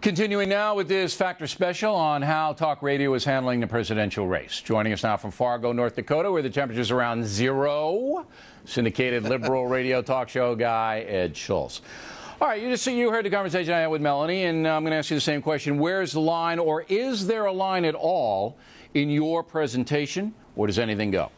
Continuing now with this Factor Special on how talk radio is handling the presidential race. Joining us now from Fargo, North Dakota, where the temperature's around 0, syndicated liberal radio talk show guy, Ed Schultz. All right, you heard the conversation I had with Melanie, and I'm going to ask you the same question. Where's the line, or is there a line at all in your presentation, or does anything go?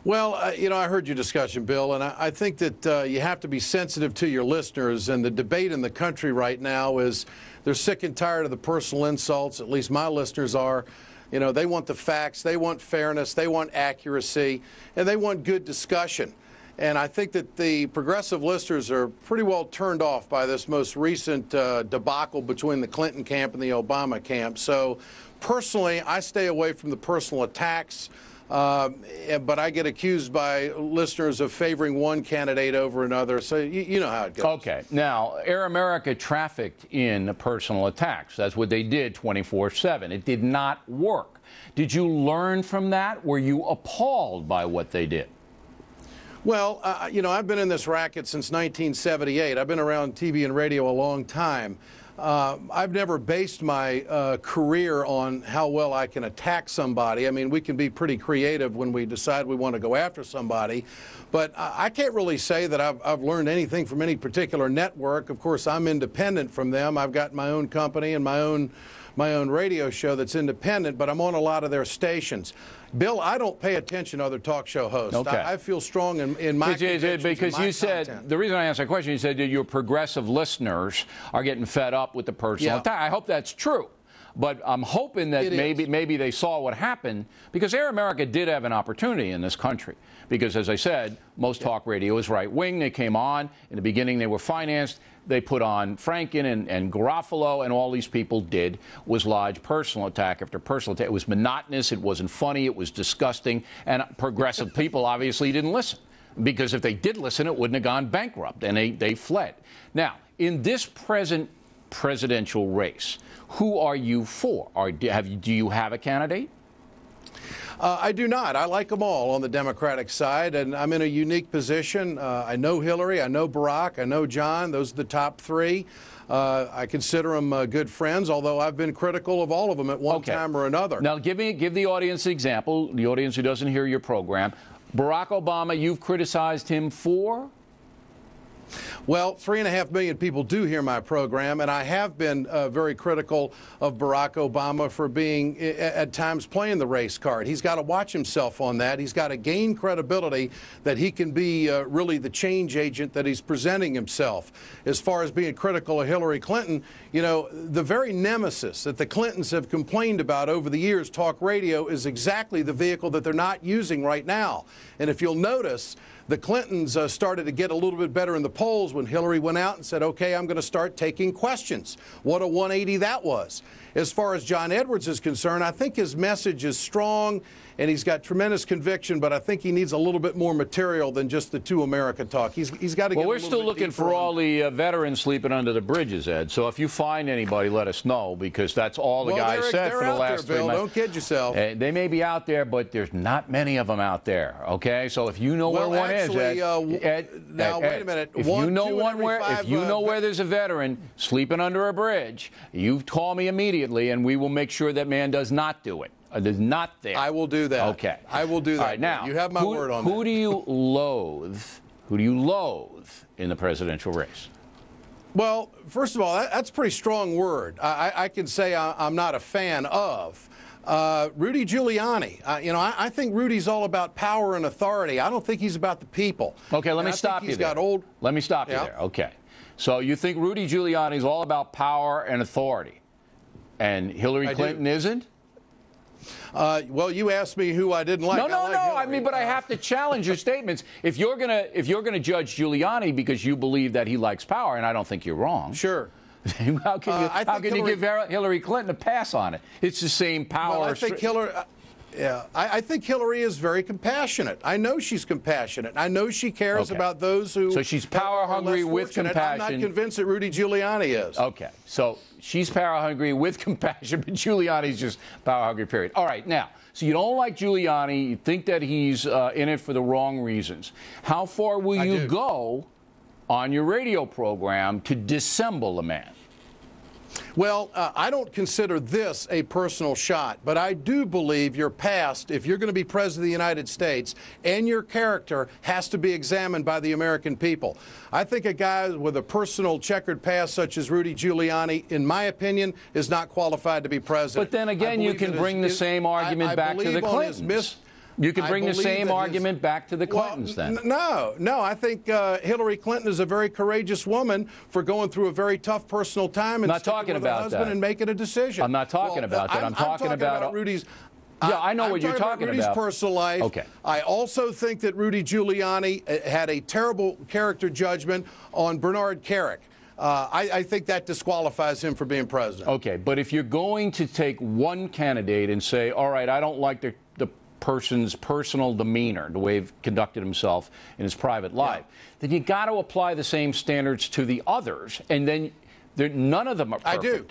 Well, I heard your discussion, Bill, and I think that you have to be sensitive to your listeners. And the debate in the country right now is they're sick and tired of the personal insults. At least my listeners are. You know, they want the facts, they want fairness, they want accuracy, and they want good discussion. And I think that the progressive listeners are pretty well turned off by this most recent debacle between the Clinton camp and the Obama camp. So personally, I stay away from the personal attacks. But I get accused by listeners of favoring one candidate over another, so you know how it goes. Okay. Now, Air America trafficked in personal attacks. That's what they did 24/7. It did not work. Did you learn from that? Were you appalled by what they did? Well, I've been in this racket since 1978. I've been around TV and radio a long time. I've never based my career on how well I can attack somebody. I mean, we can be pretty creative when we decide we want to go after somebody, but I can't really say that I've learned anything from any particular network. Of course, I'm independent from them. I've got my own company and my own radio show that's independent, but I'm on a lot of their stations. Bill, I don't pay attention to other talk show hosts. Okay. I feel strong in my convictions. Because you said, the reason I asked that question, you said that your progressive listeners are getting fed up with the personal attack. I hope that's true. But I'm hoping that maybe they saw what happened, because Air America did have an opportunity in this country. Because, as I said, most talk radio is right-wing. They came on. In the beginning, they were financed. They put on Franken and Garofalo, and all these people did was lodge personal attack after personal attack. It was monotonous. It wasn't funny. It was disgusting. And progressive people obviously didn't listen, because if they did listen, it wouldn't have gone bankrupt, and they fled. Now, in this present presidential race, who are you for? Do you have a candidate? I do not. I like them all on the Democratic side, and I'm in a unique position. I know Hillary, I know Barack, I know John. Those are the top three. I consider them good friends, although I've been critical of all of them at one time or another. Now, give the audience an example, the audience who doesn't hear your program. Barack Obama, you've criticized him for? Well, 3.5 million people do hear my program, and I have been very critical of Barack Obama for being, at times, playing the race card. He's got to watch himself on that. He's got to gain credibility that he can be really the change agent that he's presenting himself. As far as being critical of Hillary Clinton, the very nemesis that the Clintons have complained about over the years, talk radio, is exactly the vehicle that they're not using right now. And if you'll notice, the Clintons started to get a little bit better in the polls when Hillary went out and said, okay, I'm going to start taking questions. What a 180 that was. As far as John Edwards is concerned, I think his message is strong and he's got tremendous conviction, but I think he needs a little bit more material than just the Two America talk. He's got to get a little bit deeper. Well, we're still looking for all the veterans sleeping under the bridges, Ed. So if you find anybody, let us know, because that's all the guys said for the last 3 months. Don't kid yourself. They may be out there, but there's not many of them out there. Okay, so if you know where one is, Ed, wait a minute. If you know where there's a veteran sleeping under a bridge, you call me immediately, and we will make sure that man does not do it. There's not there. I will do that. Okay. I will do that. All right, now, you have my word on that. Who do you loathe? Who do you loathe in the presidential race? Well, first of all, that's a pretty strong word. I can say I'm not a fan of. Rudy Giuliani. I think Rudy's all about power and authority. I don't think he's about the people. Okay, let me stop you there. Let me stop you there. Okay. So you think Rudy Giuliani is all about power and authority, and Hillary Clinton isn't? Well, you asked me who I didn't like. No. I mean, but I have to challenge your statements. If you're gonna judge Giuliani because you believe that he likes power, and I don't think you're wrong. Sure. How can you give Hillary Clinton a pass on it? It's the same power. Well, I think Hillary. I think Hillary is very compassionate. I know she's compassionate. I know she cares about those who. So she's power hungry with compassion. I'm not convinced that Rudy Giuliani is. Okay, so she's power hungry with compassion, but Giuliani's just power hungry. Period. All right, now, so you don't like Giuliani. You think that he's in it for the wrong reasons. How far will you go on your radio program to dissemble the man? Well, I don't consider this a personal shot, but I do believe your past, if you're going to be president of the United States, and your character has to be examined by the American people. I think a guy with a personal checkered past such as Rudy Giuliani, in my opinion, is not qualified to be president. But then again, you can bring the same argument back to the Clintons. You could bring the same argument back to the Clintons, then. No. I think Hillary Clinton is a very courageous woman for going through a very tough personal time and sticking with her husband and making a decision. I'm not talking about that. I'm talking about Rudy's. Yeah, I know what you're talking about. Rudy's personal life. Okay. I also think that Rudy Giuliani had a terrible character judgment on Bernard Kerik. I think that disqualifies him for being president. Okay, but if you're going to take one candidate and say, all right, I don't like the person's personal demeanor, the way he conducted himself in his private life, then you got to apply the same standards to the others, and then none of them are perfect. I do.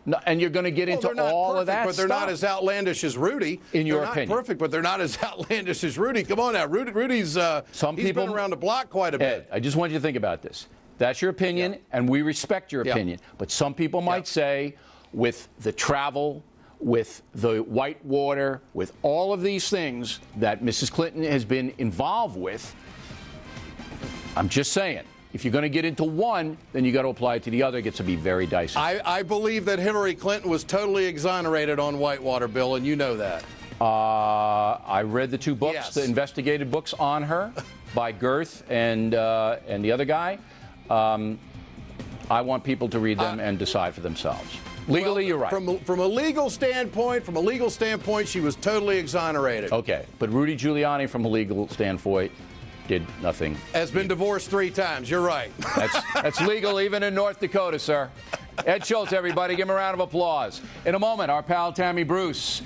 No, and you're going to get into all of that but they're not as outlandish as Rudy. In your opinion. They're not perfect, but they're not as outlandish as Rudy. Come on now, Rudy's he's been around the block quite a bit. Ed, I just want you to think about this. That's your opinion, and we respect your opinion. But some people might say, with the travel, with the Whitewater, with all of these things that Mrs. Clinton has been involved with, I'm just saying, if you're going to get into one, then you got to apply it to the other. It gets to be very dicey. I believe that Hillary Clinton was totally exonerated on Whitewater, Bill, and you know that. I read the two books, the investigative books on her by Girth and the other guy. I want people to read them and decide for themselves. Legally, you're right. From a legal standpoint, she was totally exonerated. Okay, but Rudy Giuliani, from a legal standpoint, did nothing. Has been divorced 3 times. You're right. That's legal even in North Dakota, sir. Ed Schultz, everybody, give him a round of applause. In a moment, our pal Tammy Bruce.